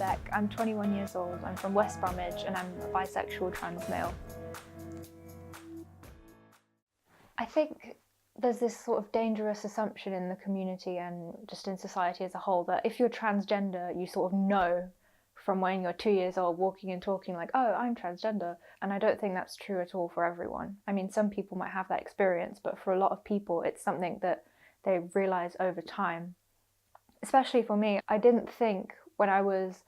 Beck, I'm 21 years old, I'm from West Bromwich and I'm a bisexual trans male. I think there's this sort of dangerous assumption in the community and just in society as a whole that if you're transgender, you sort of know from when you're 2 years old walking and talking like, oh, I'm transgender. And I don't think that's true at all for everyone. I mean, some people might have that experience, but for a lot of people, it's something that they realise over time. Especially for me, I didn't think when I was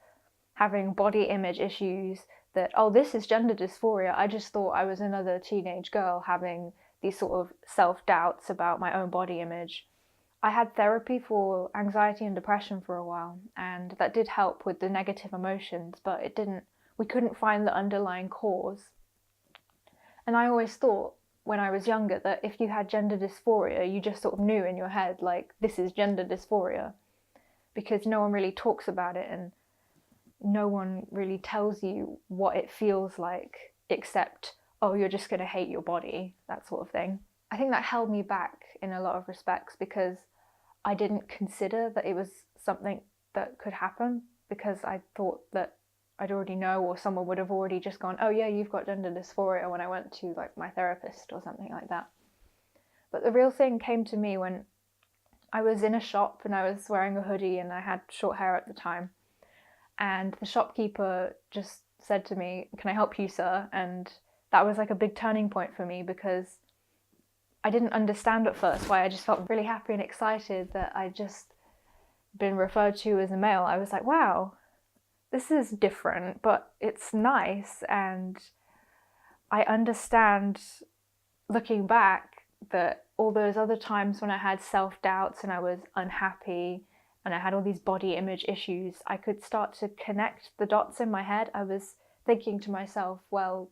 having body image issues that, oh, this is gender dysphoria. I just thought I was another teenage girl having these sort of self-doubts about my own body image. I had therapy for anxiety and depression for a while, and that did help with the negative emotions, but we couldn't find the underlying cause. And I always thought when I was younger that if you had gender dysphoria, you just sort of knew in your head, like, this is gender dysphoria, because no one really talks about it and no one really tells you what it feels like, except, oh, you're just going to hate your body, that sort of thing. I think that held me back in a lot of respects because I didn't consider that it was something that could happen, because I thought that I'd already know, or someone would have already just gone, oh yeah, you've got gender dysphoria, when I went to like my therapist or something like that. But the real thing came to me when I was in a shop and I was wearing a hoodie and I had short hair at the time. And the shopkeeper just said to me, can I help you, sir? And that was like a big turning point for me, because I didn't understand at first why I just felt really happy and excited that I'd just been referred to as a male. I was like, wow, this is different, but it's nice. And I understand, looking back, that all those other times when I had self-doubts and I was unhappy and I had all these body image issues, I could start to connect the dots in my head. I was thinking to myself, well,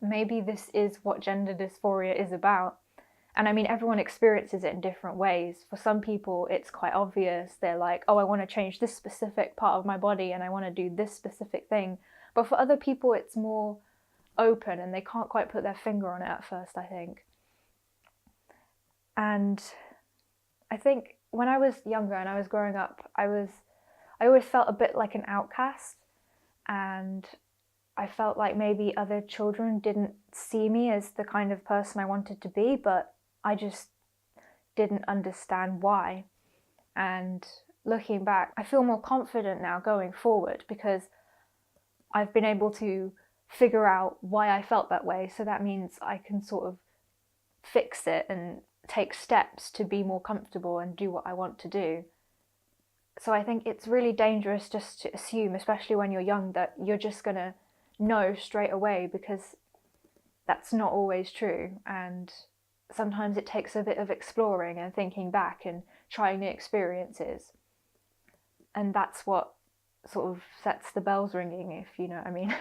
maybe this is what gender dysphoria is about. And I mean, everyone experiences it in different ways. For some people, it's quite obvious. They're like, oh, I want to change this specific part of my body and I want to do this specific thing. But for other people, it's more open and they can't quite put their finger on it at first, I think. And I think when I was younger and I was growing up, I always felt a bit like an outcast, and I felt like maybe other children didn't see me as the kind of person I wanted to be, but I just didn't understand why. And looking back, I feel more confident now going forward because I've been able to figure out why I felt that way. So that means I can sort of fix it and take steps to be more comfortable and do what I want to do. So I think it's really dangerous just to assume, especially when you're young, that you're just going to know straight away, because that's not always true. And sometimes it takes a bit of exploring and thinking back and trying new experiences. And that's what sort of sets the bells ringing, if you know what I mean.